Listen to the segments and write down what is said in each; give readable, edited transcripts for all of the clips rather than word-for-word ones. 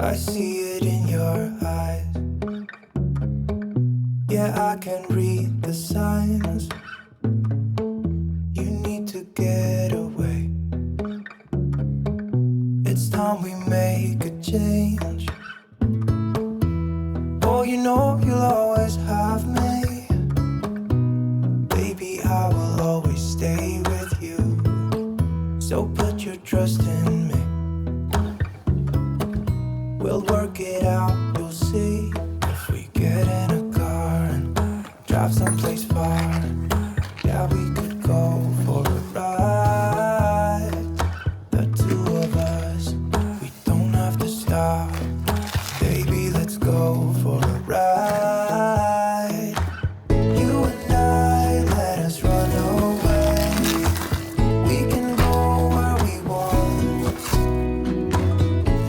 I see it in your eyes. Yeah, I can read the signs. You need to get away. It's time we make a change. Oh, you know you'll always have me. Baby, I will always stay with you. So put your trust in me. We'll work it out, you'll see. If we get in a car and drive someplace far, yeah, we could go for a ride. The two of us, we don't have to stop. Baby, let's go for a ride. You and I, let us run away. We can go where we want.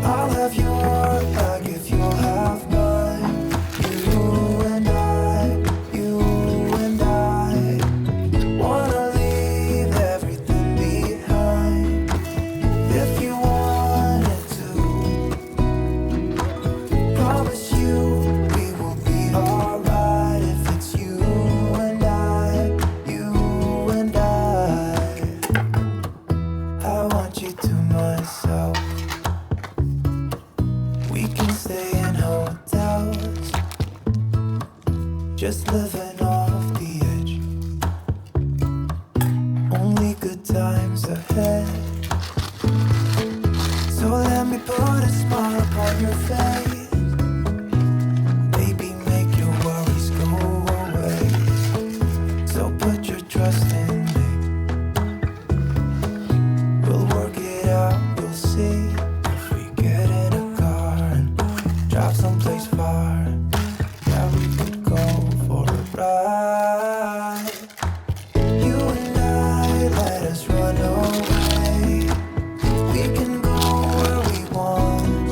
I'll have your back if you'll have mine. You and I wanna leave everything behind. If you wanted to, promise you we will be alright. If it's you and I want you to myself. We can stay in hotels, just living off the edge. Only good times ahead. So let me put a smile upon your face. Baby, make your worries go away. So put your trust in me. We'll work it out, you'll see. If we get in a car and drive someplace far, yeah, we could go for a ride. You and I, let us run away. We can go where we want.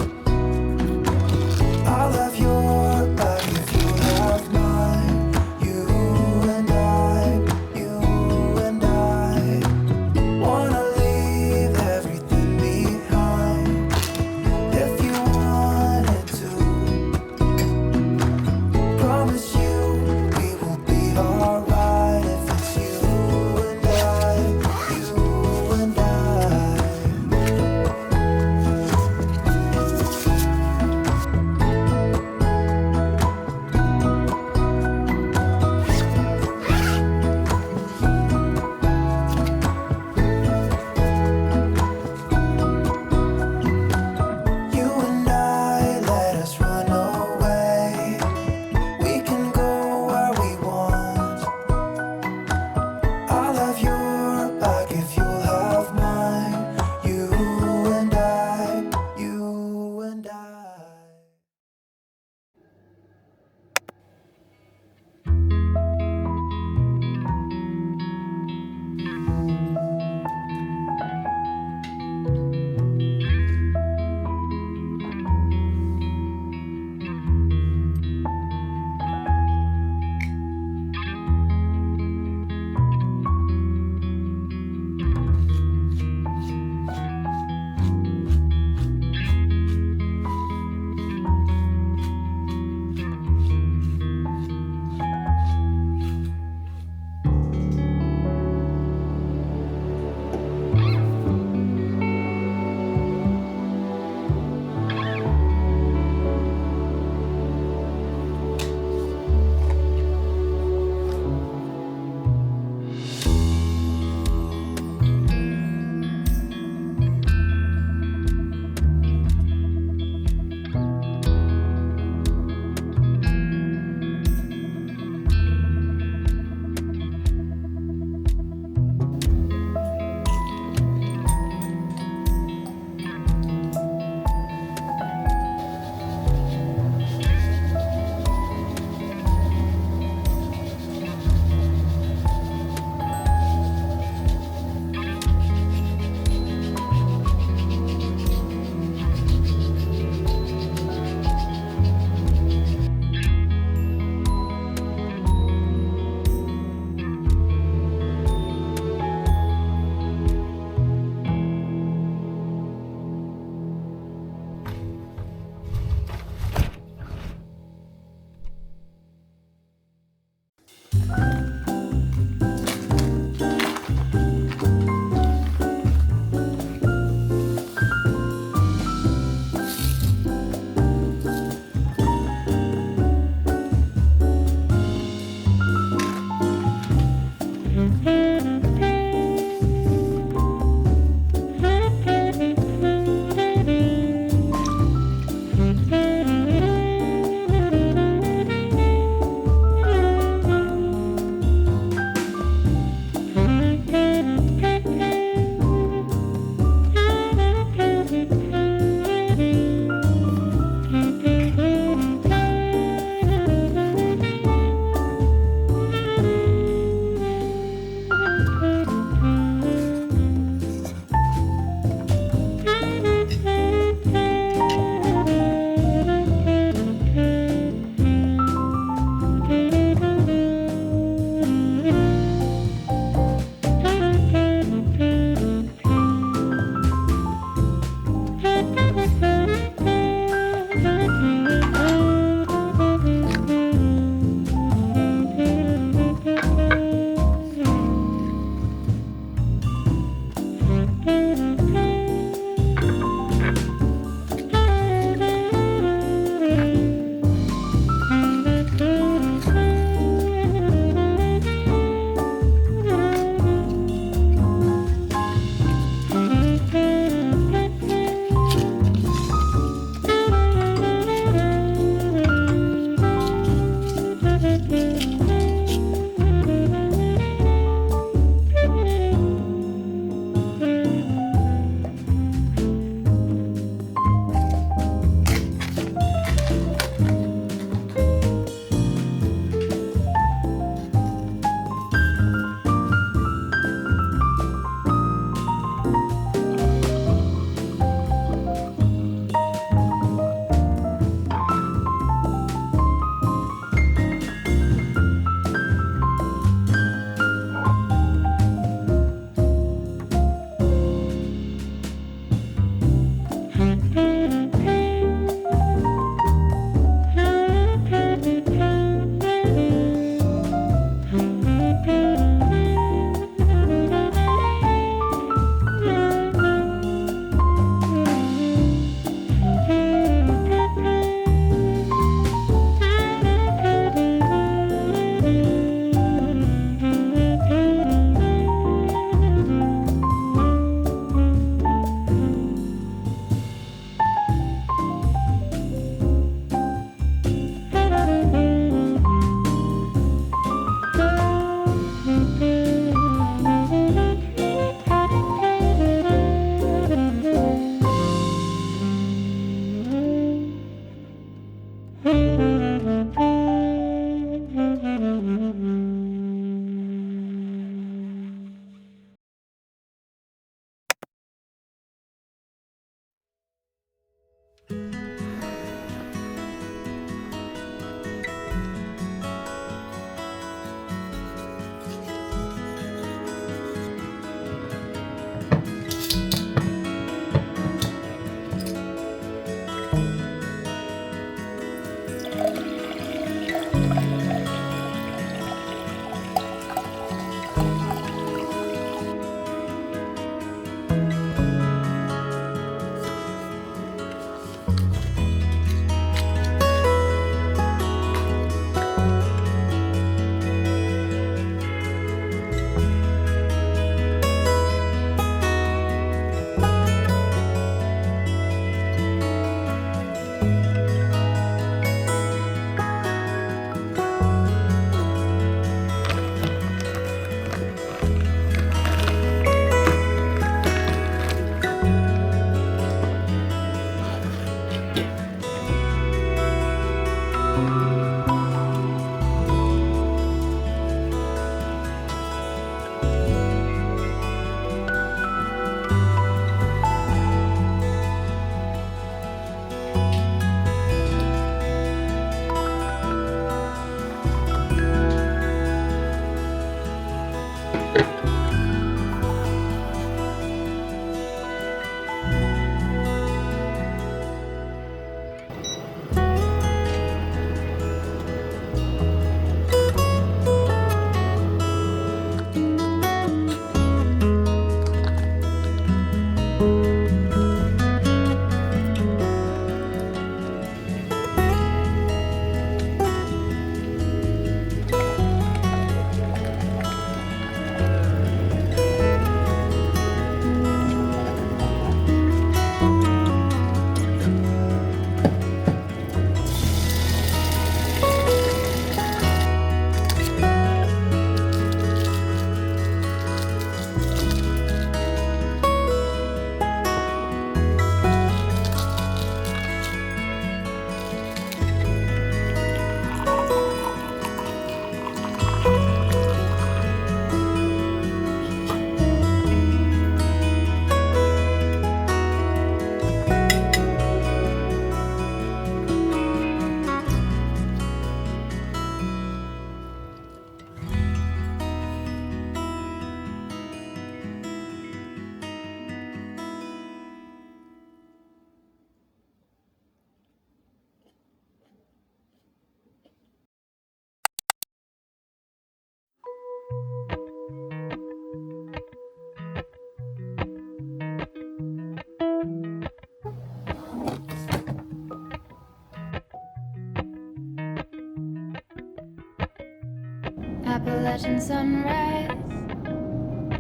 Appalachian sunrise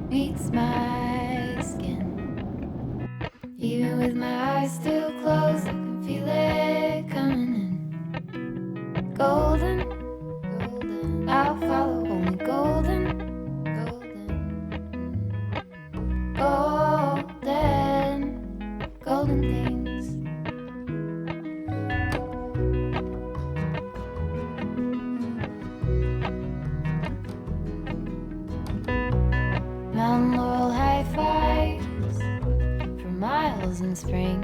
meets my skin. Even with my eyes still closed, I can feel it coming in. Golden, golden, I'll follow only golden, golden, golden, golden things. Mountain laurel high fives for miles in spring.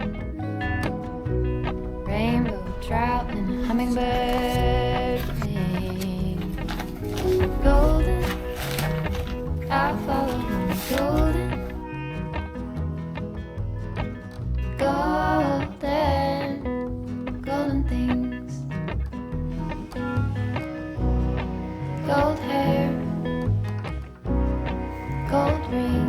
Rainbow trout and a hummingbird sing. Golden, I'll follow the golden, golden, golden things. Gold hair, gold ring.